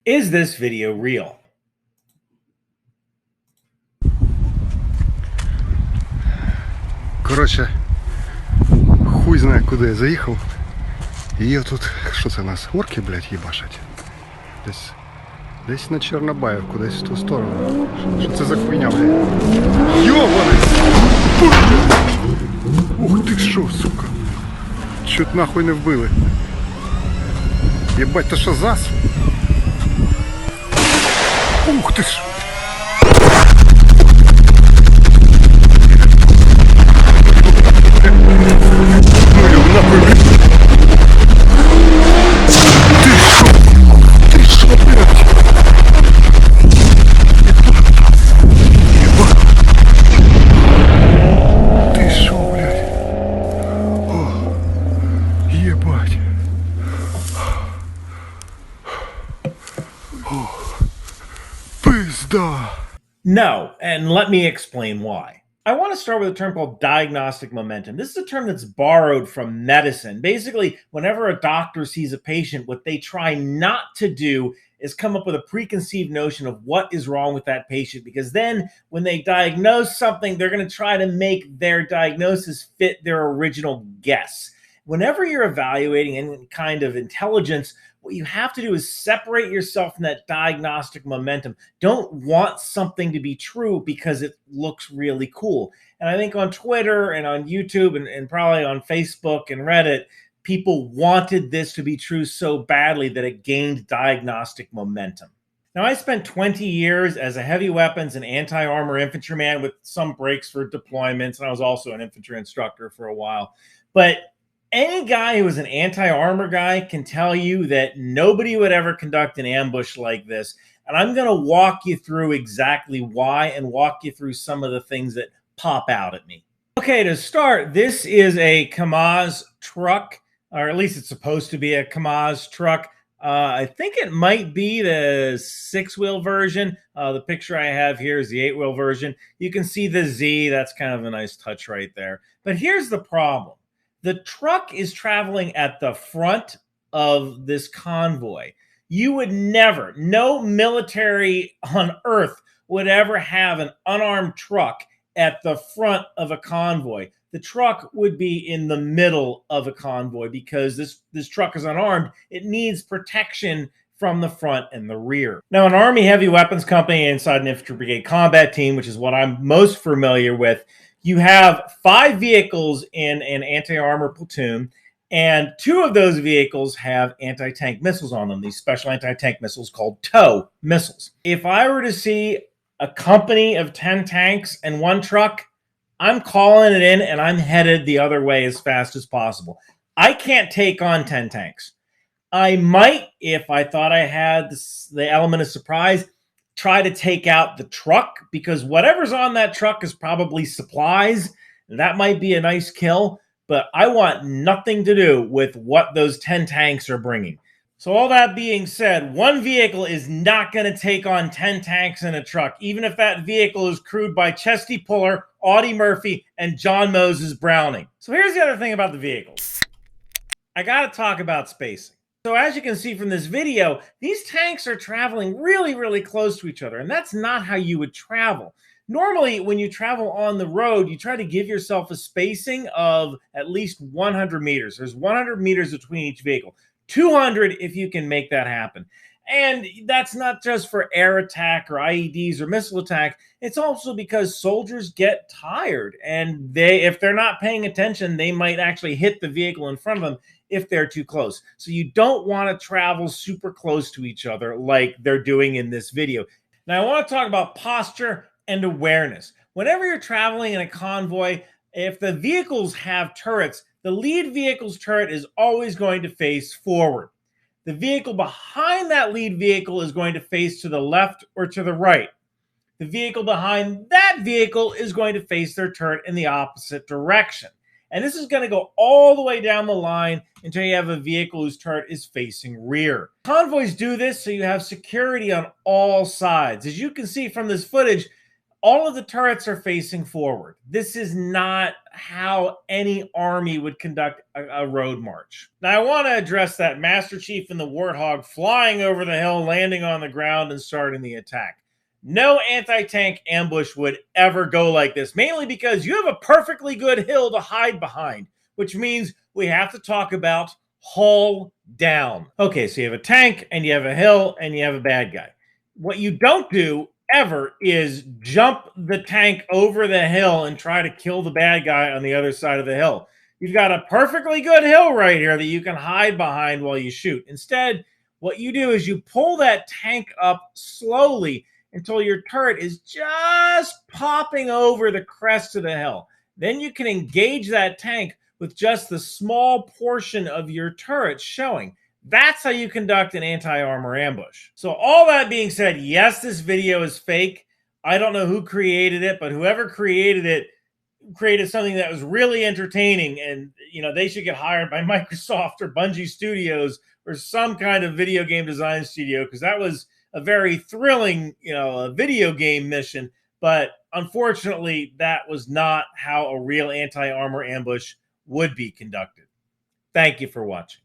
Is this video real? Коротше, хуй знає, куди я заїхав. І є тут, що це у нас, орки, блядь, їбашать. Десь на Чорнобаївку, десь в ту сторону. Що це за хуйня, блядь? Йобаний! Ух ти що, сука! Чуть нахуй не вбили. Єбать, то що зас? Ух ти ж! No, and let me explain why. I want to start with a term called diagnostic momentum. This is a term that's borrowed from medicine. Basically, whenever a doctor sees a patient, what they try not to do is come up with a preconceived notion of what is wrong with that patient, because then when they diagnose something, they're going to try to make their diagnosis fit their original guess. Whenever you're evaluating any kind of intelligence, what you have to do is separate yourself from that diagnostic momentum. Don't want something to be true because it looks really cool. And I think on Twitter and on YouTube and probably on Facebook and Reddit, people wanted this to be true so badly that it gained diagnostic momentum. Now, I spent 20 years as a heavy weapons and anti-armor infantryman with some breaks for deployments, and I was also an infantry instructor for a while. But any guy who is an anti-armor guy can tell you that nobody would ever conduct an ambush like this. And I'm going to walk you through exactly why and walk you through some of the things that pop out at me. Okay, to start, this is a Kamaz truck, or at least it's supposed to be a Kamaz truck. I think it might be the 6-wheel version. The picture I have here is the 8-wheel version. You can see the Z. That's kind of a nice touch right there. But here's the problem. The truck is traveling at the front of this convoy. You would never, no military on earth would ever have an unarmed truck at the front of a convoy. The truck would be in the middle of a convoy because this truck is unarmed. It needs protection from the front and the rear. Now, an Army heavy weapons company inside an infantry brigade combat team, which is what I'm most familiar with, you have 5 vehicles in an anti-armor platoon, and 2 of those vehicles have anti-tank missiles on them, these special anti-tank missiles called TOW missiles. If I were to see a company of 10 tanks and 1 truck, I'm calling it in and I'm headed the other way as fast as possible. I can't take on 10 tanks. I might, if I thought I had the element of surprise, try to take out the truck, because whatever's on that truck is probably supplies. That might be a nice kill, but I want nothing to do with what those 10 tanks are bringing. So all that being said, 1 vehicle is not going to take on 10 tanks in a truck, even if that vehicle is crewed by Chesty Puller, Audie Murphy, and John Moses Browning. So here's the other thing about the vehicles. I got to talk about spacing. So as you can see from this video, these tanks are traveling really, really close to each other, and that's not how you would travel. Normally, when you travel on the road, you try to give yourself a spacing of at least 100 meters. There's 100 meters between each vehicle. 200 if you can make that happen. And that's not just for air attack or IEDs or missile attack. It's also because soldiers get tired, and if they're not paying attention, they might actually hit the vehicle in front of them if they're too close. So you don't want to travel super close to each other like they're doing in this video. Now, I want to talk about posture and awareness. Whenever you're traveling in a convoy, if the vehicles have turrets, the lead vehicle's turret is always going to face forward. The vehicle behind that lead vehicle is going to face to the left or to the right. The vehicle behind that vehicle is going to face their turret in the opposite direction. And this is going to go all the way down the line until you have a vehicle whose turret is facing rear. Convoys do this so you have security on all sides. As you can see from this footage, all of the turrets are facing forward. This is not how any army would conduct a road march. Now, I want to address that Master Chief and the Warthog flying over the hill, landing on the ground, and starting the attack. No anti-tank ambush would ever go like this, mainly because you have a perfectly good hill to hide behind, which means we have to talk about hull down. Okay, so you have a tank, and you have a hill, and you have a bad guy. What you don't do ever is jump the tank over the hill and try to kill the bad guy on the other side of the hill. You've got a perfectly good hill right here that you can hide behind while you shoot. Instead, what you do is you pull that tank up slowly until your turret is just popping over the crest of the hill. Then you can engage that tank with just the small portion of your turret showing. That's how you conduct an anti-armor ambush. So all that being said, yes, this video is fake. I don't know who created it, but whoever created it created something that was really entertaining, and they should get hired by Microsoft or Bungie Studios or some kind of video game design studio, because that was a very thrilling, a video game mission. But unfortunately, that was not how a real anti-armor ambush would be conducted. Thank you for watching.